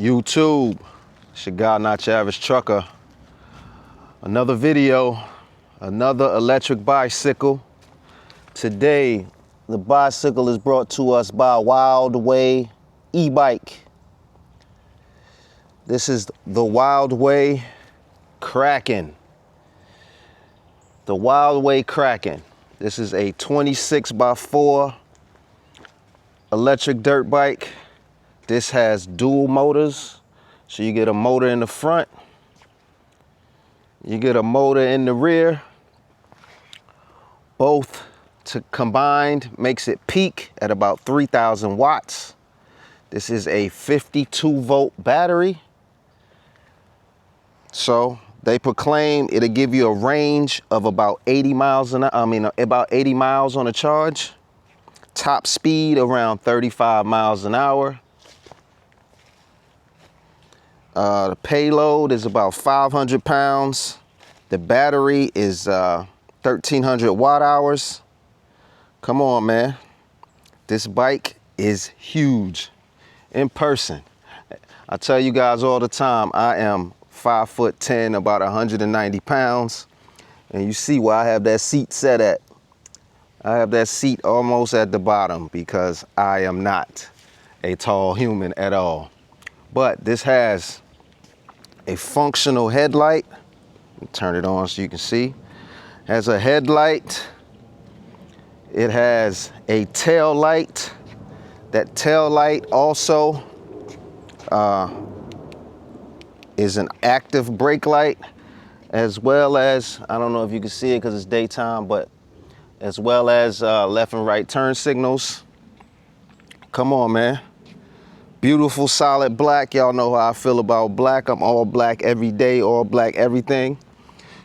YouTube, it's your guy, not your average trucker. Another video, another electric bicycle. Today, the bicycle is brought to us by Wildeway e-bike. This is the Wildeway Kraken. The Wildeway Kraken. This is a 26x4 electric dirt bike. This has dual motors. So you get a motor in the front, you get a motor in the rear. Both combined makes it peak at about 3,000 watts. This is a 52-volt battery. So they proclaim it'll give you a range of about 80 miles about 80 miles on a charge. Top speed around 35 miles an hour. The payload is about 500 pounds. The battery is 1,300 watt hours. Come on, man. This bike is huge in person. I tell you guys all the time, I am 5'10", about 190 pounds. And you see where I have that seat set at. I have that seat almost at the bottom because I am not a tall human at all. But this has a functional headlight. Turn it on so you can see. Has a headlight. It has a tail light. That tail light also is an active brake light, as well as, I don't know if you can see it because it's daytime, but as well as left and right turn signals. Come on, man. Beautiful solid black. Y'all know how I feel about black. I'm all black every day, all black everything.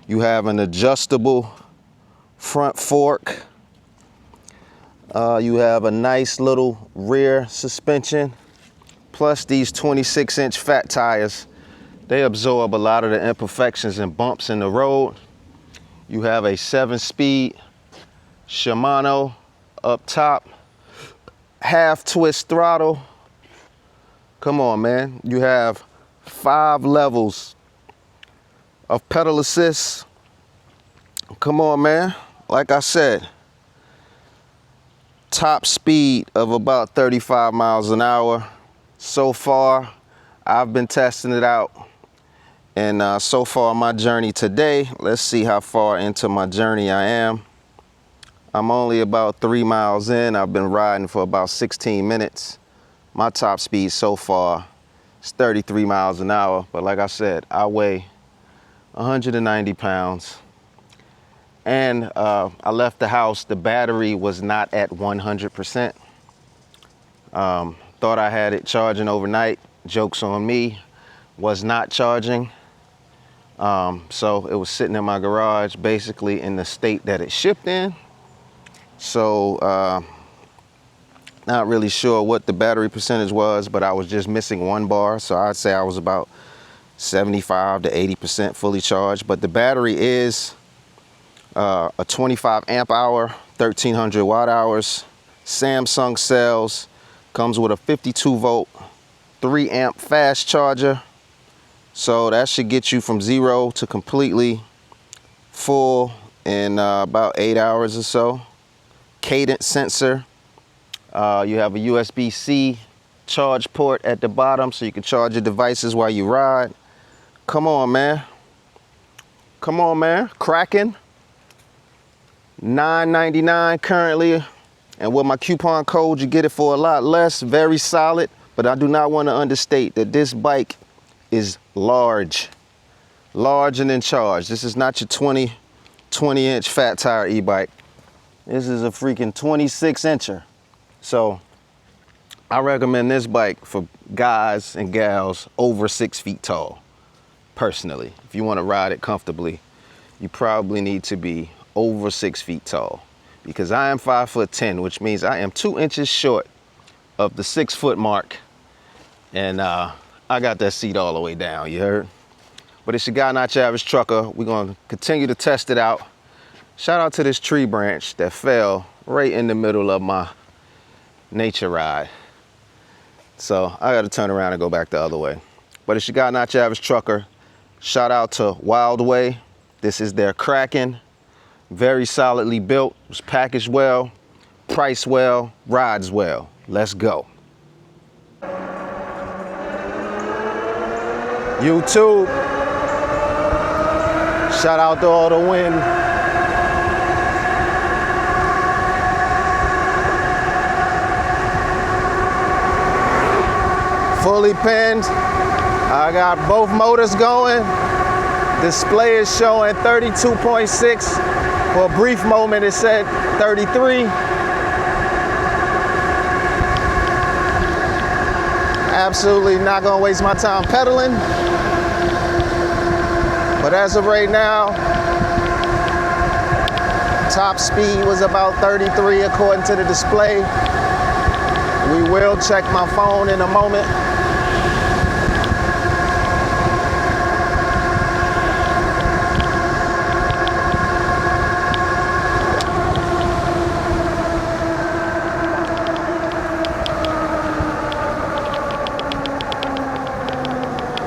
You have an adjustable front fork. You have a nice little rear suspension. Plus these 26-inch fat tires. They absorb a lot of the imperfections and bumps in the road. You have a 7-speed Shimano up top. Half twist throttle. Come on, man. You have 5 levels of pedal assist. Come on, man. Like I said, top speed of about 35 miles an hour. So far, I've been testing it out. And so far my journey today, let's see how far into my journey I am. I'm only about 3 miles in. I've been riding for about 16 minutes. My top speed so far is 33 miles an hour. But like I said, I weigh 190 pounds. And I left the house, the battery was not at 100%. Thought I had it charging overnight. Joke's on me, was not charging. So it was sitting in my garage, basically in the state that it shipped in. So not really sure what the battery percentage was, but I was just missing 1 bar. So I'd say I was about 75 to 80% fully charged. But the battery is a 25 amp hour, 1,300 watt hours, Samsung cells, comes with a 52 volt, 3 amp fast charger. So that should get you from 0 to completely full in about 8 hours or so. Cadence sensor. You have a USB-C charge port at the bottom so you can charge your devices while you ride. Come on, man. Come on, man. Kraken. $9.99 currently. And with my coupon code, you get it for a lot less. Very solid. But I do not want to understate that this bike is large. Large and in charge. This is not your 20-inch fat tire e-bike. This is a freaking 26-incher. So I recommend this bike for guys and gals over 6 feet tall. Personally, if you want to ride it comfortably, you probably need to be over 6 feet tall, because I am 5'10", which means I am 2 inches short of the 6 foot mark. And I got that seat all the way down, you heard? But it's your guy, not your average trucker. We're gonna continue to test it out. Shout out to this tree branch that fell right in the middle of my nature ride. So I gotta turn around and go back the other way. But it's your guy, not your average trucker. Shout out to Wildeway. This is their Kraken. Very solidly built, was packaged well, priced well, rides well. Let's go. YouTube. Shout out to all the wind. Fully pinned. I got both motors going. Display is showing 32.6. For a brief moment it said 33. Absolutely not gonna waste my time pedaling. But as of right now, top speed was about 33 according to the display. We will check my phone in a moment.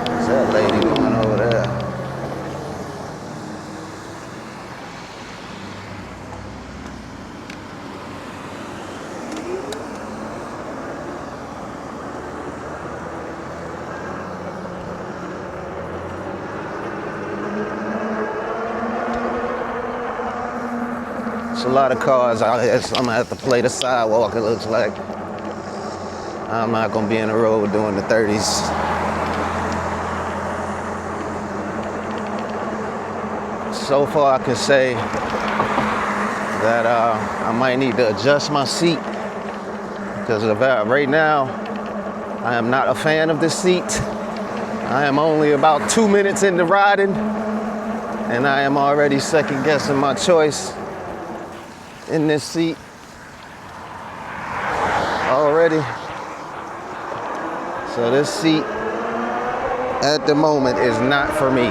What's that lady doing over there? It's a lot of cars out here, so I'm gonna have to play the sidewalk, it looks like. I'm not gonna be in the road doing the 30s. So far I can say that I might need to adjust my seat because right now I am not a fan of this seat. I am only about 2 minutes into riding and I am already second guessing my choice in this seat already. So this seat at the moment is not for me.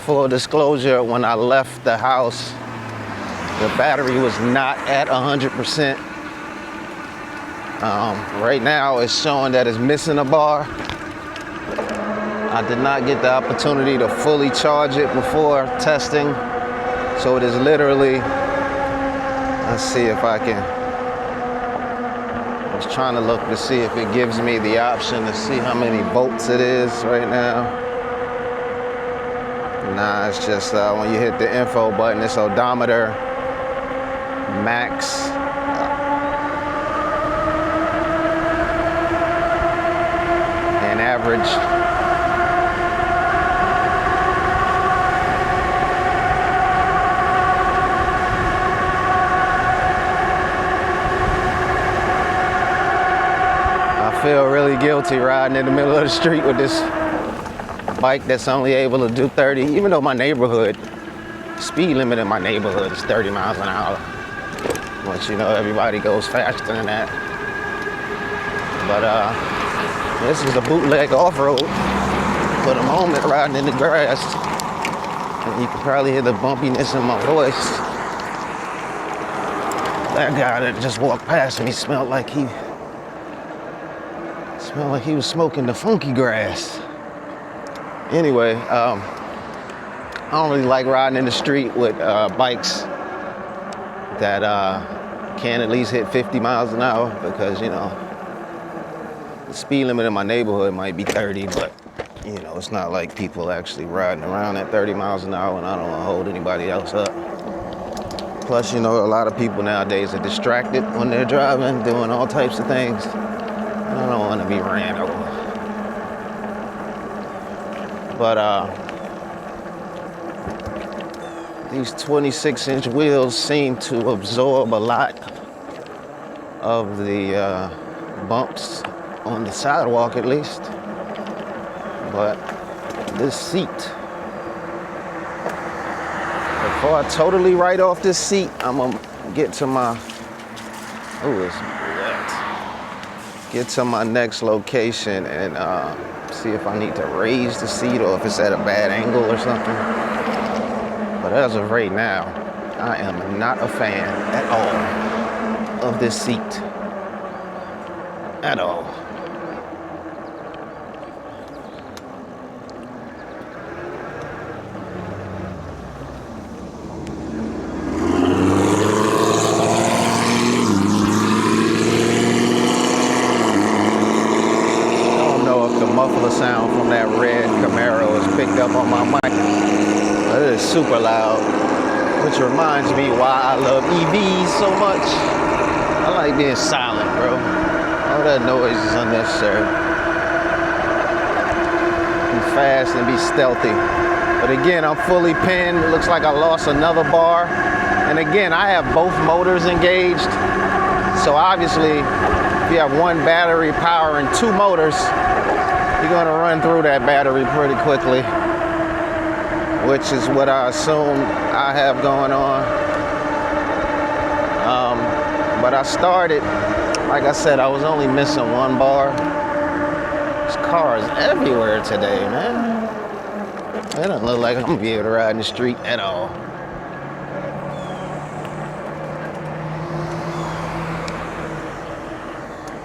Full disclosure, when I left the house, the battery was not at 100%. Right now it's showing that it's missing a bar. I did not get the opportunity to fully charge it before testing. So it is literally, let's see if I can, I was trying to look to see if it gives me the option to see how many volts it is right now. Nah, it's just when you hit the info button, it's odometer, max, and average. I feel really guilty riding in the middle of the street with this bike that's only able to do 30, even though my neighborhood, speed limit in my neighborhood is 30 miles an hour. But you know, everybody goes faster than that. But this is a bootleg off-road for the moment, riding in the grass. And you can probably hear the bumpiness in my voice. That guy that just walked past me smelled like he was smoking the funky grass. Anyway, I don't really like riding in the street with bikes that can at least hit 50 miles an hour because, you know, the speed limit in my neighborhood might be 30, but, you know, it's not like people actually riding around at 30 miles an hour and I don't want to hold anybody else up. Plus, you know, a lot of people nowadays are distracted when they're driving, doing all types of things. I don't want to be ran over. But these 26-inch wheels seem to absorb a lot of the bumps on the sidewalk, at least. But this seat, the Before I totally write off this seat, I'm gonna get to my, ooh, it's wet. Get to my next location and see if I need to raise the seat or if it's at a bad angle or something. But as of right now, I am not a fan at all of this seat. At all. Muffler sound from that red Camaro is picked up on my mic. It is super loud, which reminds me why I love EVs so much. I like being silent, bro. All that noise is unnecessary. Be fast and be stealthy. But again, I'm fully pinned. It looks like I lost another bar. And again, I have both motors engaged. So obviously, if you have one battery powering two motors, you're gonna run through that battery pretty quickly, which is what I assume I have going on. But I started, like I said, I was only missing one bar. There's cars everywhere today, man. It doesn't look like I'm gonna be able to ride in the street at all.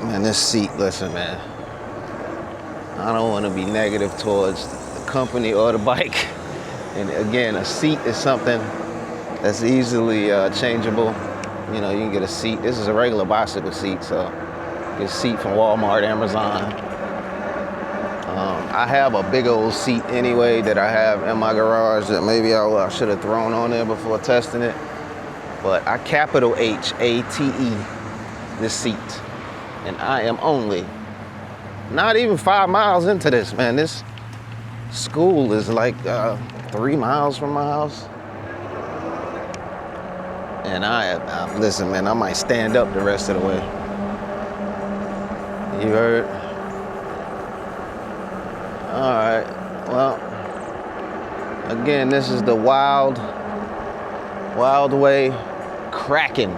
Man, this seat, listen, man. I don't want to be negative towards the company or the bike. And again, a seat is something that's easily changeable. You know, you can get a seat. This is a regular bicycle seat, so get a seat from Walmart, Amazon. I have a big old seat anyway that I have in my garage that maybe I should have thrown on there before testing it. But I capital H-A-T-E this seat. And I am only not even 5 miles into this, man. This school is like 3 miles from my house. And I listen, man, I might stand up the rest of the way. You heard? All right, well, again, this is the Wildeway Kraken.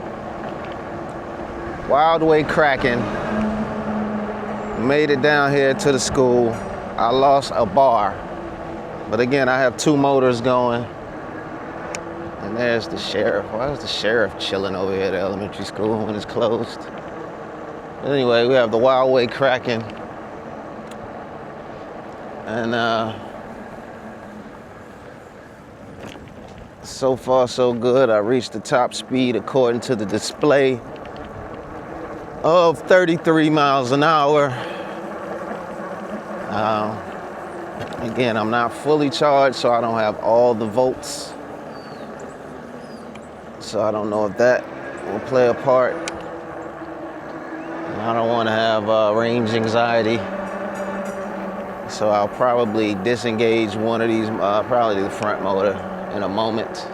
Wildeway Kraken. Made it down here to the school. I lost a bar. But again, I have two motors going. And there's the sheriff. Why is the sheriff chilling over here at the elementary school when it's closed? But anyway, we have the Wildeway Kraken. And so far so good. I reached the top speed according to the display of 33 miles an hour. Again, I'm not fully charged, so I don't have all the volts. So I don't know if that will play a part. And I don't want to have range anxiety. So I'll probably disengage one of these, probably the front motor in a moment.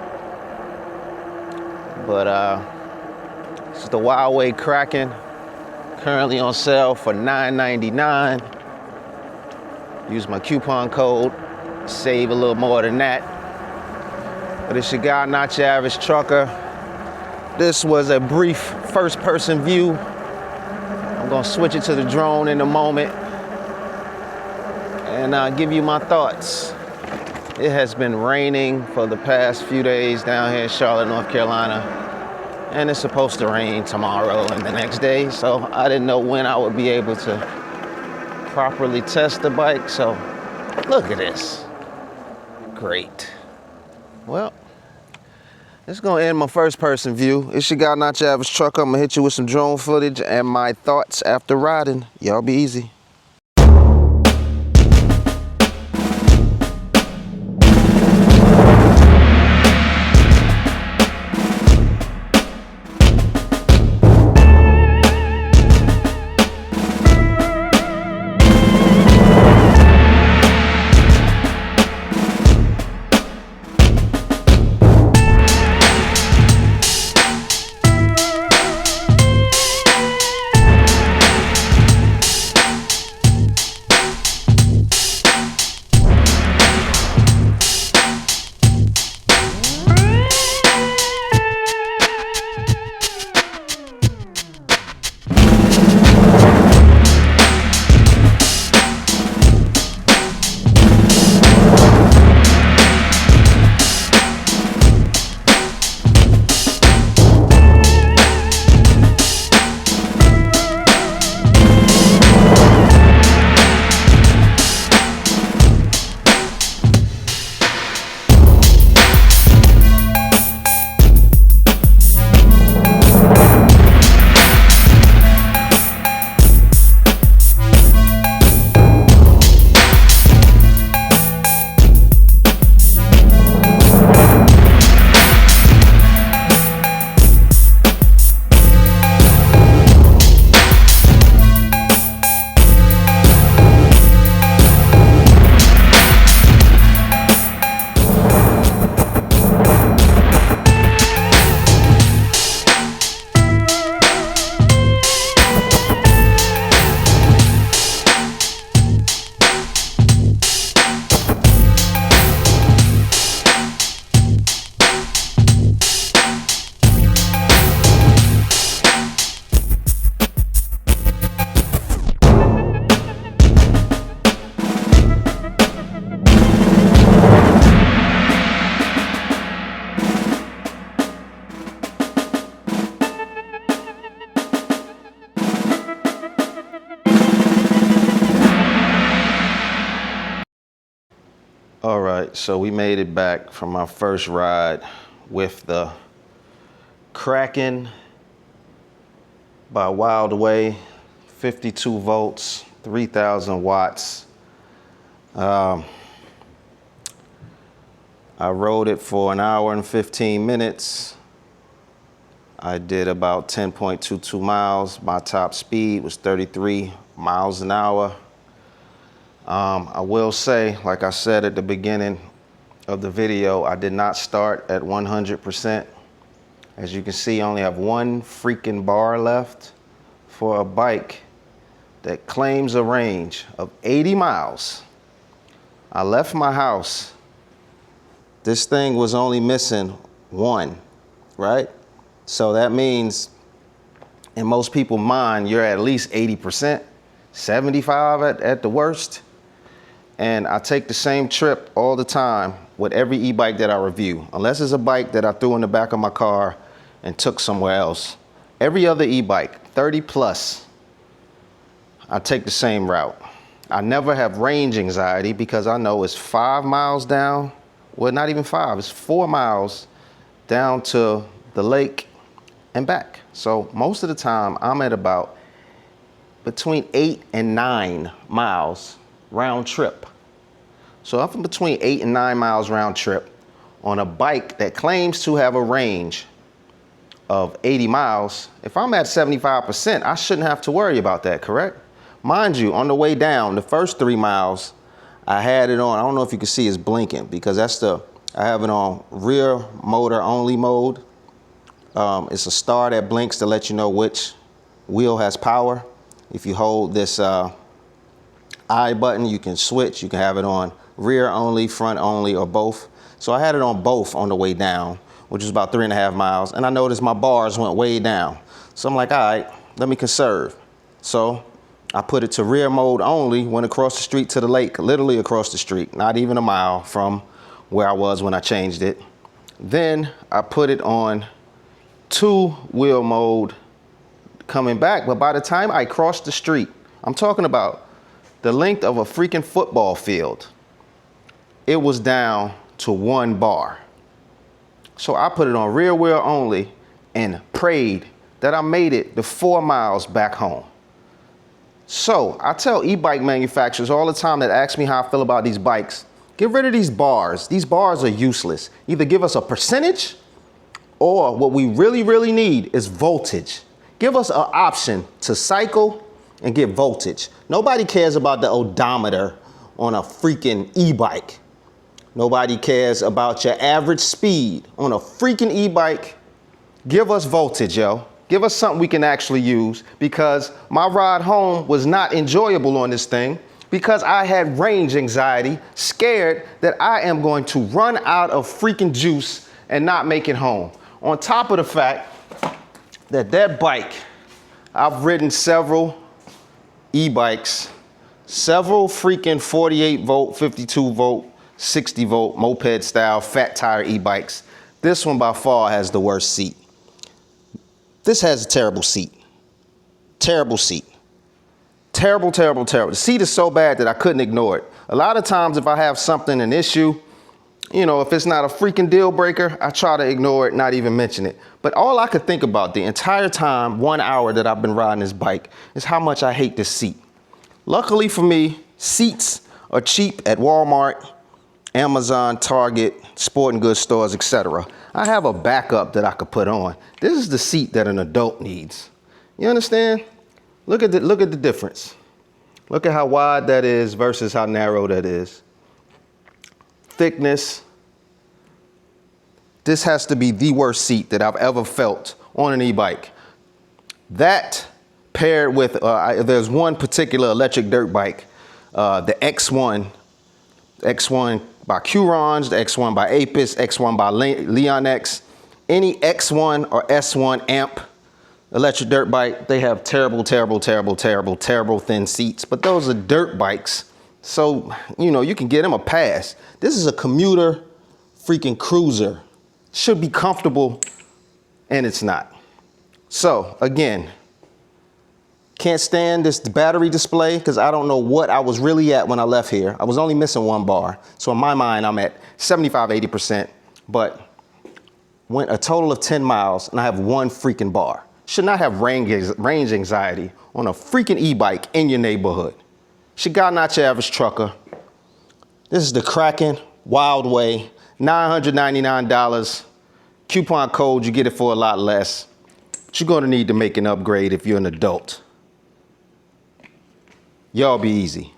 But this is the Wildeway Kraken. Currently on sale for $9.99. Use my coupon code, save a little more than that. But it's your guy, not your average trucker. This was a brief first-person view. I'm gonna switch it to the drone in a moment and give you my thoughts. It has been raining for the past few days down here in Charlotte, North Carolina. And it's supposed to rain tomorrow and the next day, so I didn't know when I would be able to properly test the bike. So look at this. Great. Well, this is gonna end my first person view. It's your guy, not your average trucker. I'm gonna hit you with some drone footage and my thoughts after riding. Y'all be easy. right, so we made it back from our first ride with the Kraken by Wildeway, 52 volts, 3,000 watts. I rode it for an hour and 15 minutes. I did about 10.22 miles. My top speed was 33 miles an hour. I will say, like I said at the beginning of the video, I did not start at 100%. As you can see, I only have one freaking bar left for a bike that claims a range of 80 miles. I left my house. This thing was only missing one, right? So that means in most people's mind, you're at least 80%, 75 at the worst. And I take the same trip all the time with every e-bike that I review, unless it's a bike that I threw in the back of my car and took somewhere else. Every other e-bike, 30 plus, I take the same route. I never have range anxiety because I know it's 5 miles down. Well, not even 5, it's 4 miles down to the lake and back. So most of the time I'm at about between 8 and 9 miles round trip. So if I'm between 8 and 9 miles round trip on a bike that claims to have a range of 80 miles, if I'm at 75%, I shouldn't have to worry about that, correct? Mind you, on the way down, the first 3 miles, I had it on, I don't know if you can see it's blinking because I have it on rear motor only mode. It's a star that blinks to let you know which wheel has power. If you hold this I button, you can switch. You can have it on rear only, front only, or both. So I had it on both on the way down, which was about 3.5 miles. And I noticed my bars went way down. So I'm like, all right, let me conserve. So I put it to rear mode only, went across the street to the lake, literally across the street, not even a mile from where I was when I changed it. Then I put it on 2-wheel mode coming back. But by the time I crossed the street, I'm talking about the length of a freaking football field, it was down to 1 bar. So I put it on rear wheel only and prayed that I made it the 4 miles back home. So I tell e-bike manufacturers all the time that ask me how I feel about these bikes, get rid of these bars. These bars are useless. Either give us a percentage, or what we really, really need is voltage. Give us an option to cycle and get voltage. Nobody cares about the odometer on a freaking e-bike. Nobody cares about your average speed on a freaking e-bike. Give us voltage, yo. Give us something we can actually use, because my ride home was not enjoyable on this thing because I had range anxiety, scared that I am going to run out of freaking juice and not make it home. On top of the fact that bike, I've ridden several e-bikes, several freaking 48 volt, 52 volt, 60 volt, moped style, fat tire e-bikes. This one by far has the worst seat. This has a terrible seat. Terrible seat. Terrible, terrible, terrible. The seat is so bad that I couldn't ignore it. A lot of times if I have something, an issue, you know, if it's not a freaking deal breaker, I try to ignore it, not even mention it. But all I could think about the entire time, 1 hour that I've been riding this bike, is how much I hate this seat. Luckily for me, seats are cheap at Walmart, Amazon, Target, sporting goods stores, etc. I have a backup that I could put on. This is the seat that an adult needs. You understand? Look at the difference. Look at how wide that is versus how narrow that is. Thickness. This has to be the worst seat that I've ever felt on an e-bike. That paired with, there's one particular electric dirt bike, the X1 by Qrons, the X1 by Apis, X1 by Leon X. Any X1 or S1 amp electric dirt bike, they have terrible, terrible, terrible, terrible, terrible thin seats. But those are dirt bikes, so you know you can get them a pass. This is a commuter freaking cruiser. Should be comfortable, and it's not. So again, Can't stand this battery display because I don't know what I was really at when I left here. I was only missing 1 bar. So in my mind, I'm at 75, 80%, but went a total of 10 miles and I have 1 freaking bar. Should not have range anxiety on a freaking e-bike in your neighborhood. Should got not your average trucker. This is the Kraken Wildeway, $999. Coupon code, you get it for a lot less. But you're gonna need to make an upgrade if you're an adult. Y'all be easy.